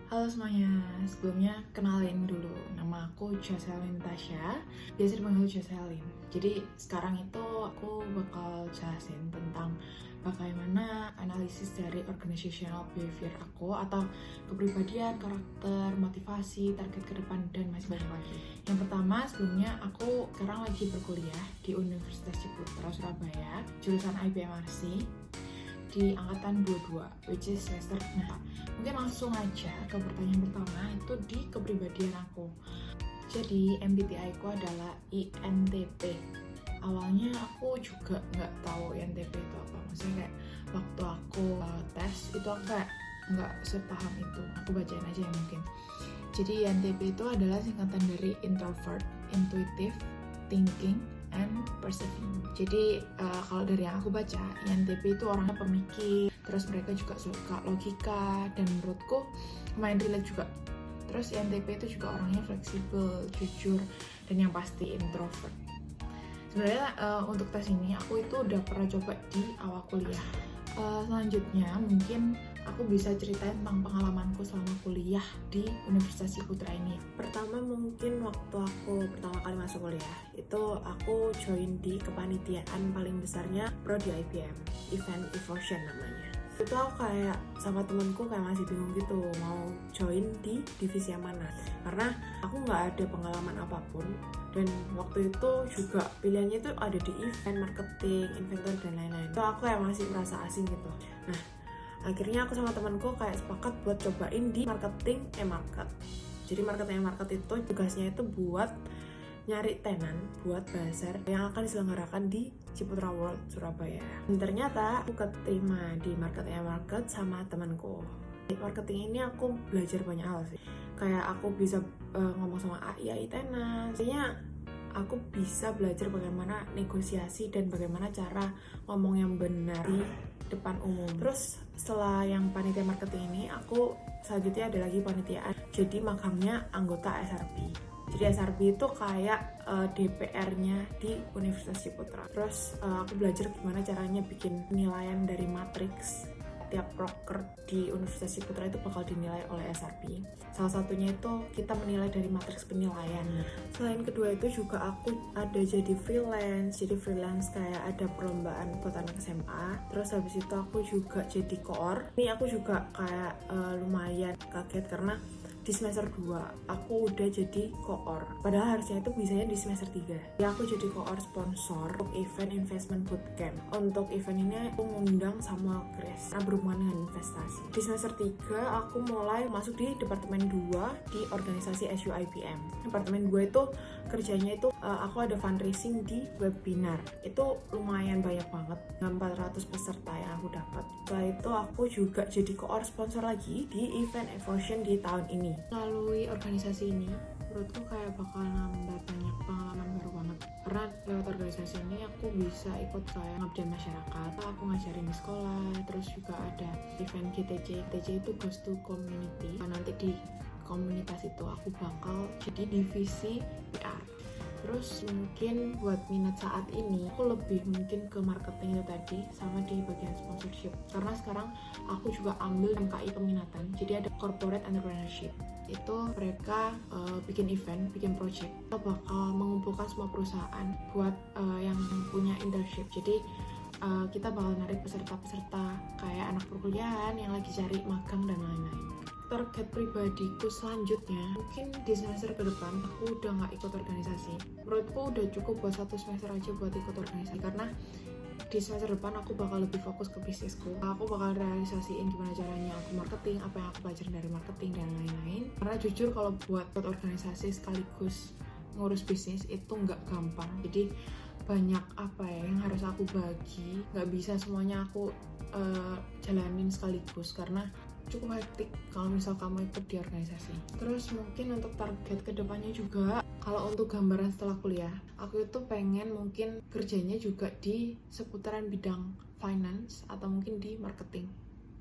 Halo semuanya, sebelumnya kenalin dulu, nama aku Jocelyn Tasya, biasa dipanggil Jocelyn. Jadi sekarang itu aku bakal jelasin tentang bagaimana analisis dari organizational behavior aku atau kepribadian, karakter, motivasi, target ke depan, dan masih banyak lagi. Yang pertama, sebelumnya aku sekarang lagi berkuliah di Universitas Ciputra, Surabaya, jurusan IPMRC di angkatan 22, which is semester 4. Mungkin langsung aja ke pertanyaan pertama, itu di kepribadian aku. Jadi MBTI ku adalah INTP. Awalnya aku juga nggak tahu INTP itu apa. Maksudnya kayak waktu aku tes itu aku kayak nggak sepaham itu. Aku bacain aja ya mungkin. Jadi INTP itu adalah singkatan dari introvert, intuitive, thinking, and perceiving. Jadi kalau dari yang aku baca, INTP itu orangnya pemikir, terus mereka juga suka logika, dan menurutku lumayan relate juga. Terus INTP itu juga orangnya fleksibel, jujur, dan yang pasti introvert. Sebenarnya untuk tes ini aku itu udah pernah coba di awal kuliah. Selanjutnya mungkin aku bisa ceritain tentang pengalamanku selama kuliah di Universitas Ciputra ini. Pertama mungkin waktu aku pertama kali masuk kuliah itu aku join di kepanitiaan paling besarnya Prodi IPM, Event Evolution namanya. Itu aku kayak sama temenku kayak masih bingung gitu mau join di divisi yang mana, karena aku nggak ada pengalaman apapun, dan waktu itu juga pilihannya itu ada di event, marketing, inventor, dan lain-lain. Itu aku kayak masih merasa asing gitu. Nah, akhirnya aku sama temanku kayak sepakat buat cobain di marketing market. Jadi marketing market itu tugasnya itu buat nyari tenan buat bazar yang akan diselenggarakan di Ciputra World Surabaya. Dan ternyata aku keterima di marketing market sama temanku. Di marketing ini aku belajar banyak hal sih. Kayak aku bisa ngomong sama AI tenan. Artinya aku bisa belajar bagaimana negosiasi dan bagaimana cara ngomong yang benar di depan umum. Terus setelah yang panitia marketing ini, aku selanjutnya ada lagi panitiaan jadi magangnya anggota SRB. Jadi SRB itu kayak DPR-nya di Universitas Ciputra. Terus aku belajar gimana caranya bikin penilaian dari matriks. Tiap proker di Universitas Ciputra itu bakal dinilai oleh SRB. Salah satunya itu kita menilai dari matriks penilaian. Selain kedua itu juga aku ada jadi freelance. Jadi freelance kayak ada perlombaan buat anak SMA. Terus habis itu aku juga jadi koor. Ini aku juga kayak lumayan kaget karena di semester 2 aku udah jadi koor, padahal harusnya itu bisanya di semester 3. Ya aku jadi koor sponsor untuk event investment bootcamp. Untuk event ini aku ngundang Samuel Grace karena berhubungan dengan investasi. Di semester 3 aku mulai masuk di departemen 2 di organisasi SUIPM. Departemen 2 itu kerjanya itu aku ada fundraising di webinar. Itu lumayan banyak banget, 400 peserta yang aku dapat. Setelah itu aku juga jadi koor sponsor lagi di event Evolution di tahun ini. Melalui organisasi ini, menurutku kayak bakal nambah banyak pengalaman baru banget. Karena lewat organisasi ini aku bisa ikut kayak ngabdian masyarakat, aku ngajarin di sekolah, terus juga ada event GTC. GTC itu Goes to Community. Nanti di komunitas itu aku bakal jadi divisi PR. Terus mungkin buat minat saat ini aku lebih mungkin ke marketing itu tadi sama di bagian sponsorship, karena sekarang aku juga ambil MKI peminatan. Jadi ada corporate entrepreneurship, itu mereka bikin event, bikin project, kita bakal mengumpulkan semua perusahaan buat yang punya internship. Jadi kita bakal narik peserta-peserta kayak anak perkuliahan yang lagi cari magang dan lain-lain. Target pribadiku selanjutnya mungkin di semester ke depan aku udah nggak ikut organisasi. Menurutku udah cukup buat 1 semester aja buat ikut organisasi, karena di semester depan aku bakal lebih fokus ke bisnisku. Aku bakal realisasiin gimana caranya aku marketing, apa yang aku pelajarin dari marketing dan lain-lain. Karena jujur kalau buat organisasi sekaligus ngurus bisnis itu nggak gampang. Jadi banyak apa ya yang harus aku bagi, nggak bisa semuanya aku jalanin sekaligus karena cukup hektik kalau misal kamu ikut di organisasi. Terus mungkin untuk target kedepannya juga, kalau untuk gambaran setelah kuliah, aku itu pengen mungkin kerjanya juga di seputaran bidang finance atau mungkin di marketing.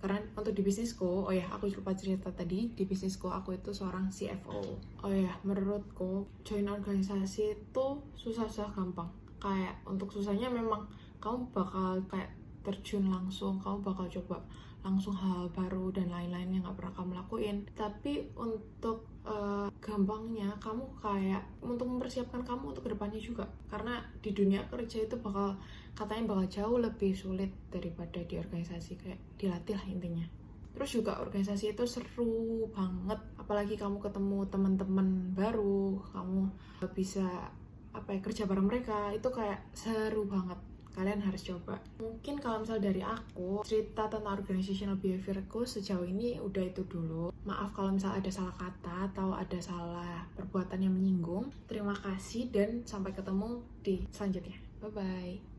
Karena untuk di bisnisku, oh ya aku lupa cerita tadi, di bisnisku aku itu seorang CFO. Oh ya, menurutku join organisasi itu susah-susah gampang. Kayak untuk susahnya memang kamu bakal kayak terjun langsung, kamu bakal coba langsung hal baru dan lain-lain yang gak pernah kamu lakuin. Tapi untuk gampangnya kamu kayak untuk mempersiapkan kamu untuk kedepannya juga, karena di dunia kerja itu katanya bakal jauh lebih sulit daripada di organisasi, kayak dilatih lah intinya. Terus juga organisasi itu seru banget, apalagi kamu ketemu teman-teman baru, kamu bisa kerja bareng mereka, itu kayak seru banget. Kalian harus coba. Mungkin kalau misal dari aku, cerita tentang organizational behaviorku sejauh ini udah itu dulu. Maaf kalau misal ada salah kata atau ada salah perbuatan yang menyinggung. Terima kasih dan sampai ketemu di selanjutnya. Bye-bye.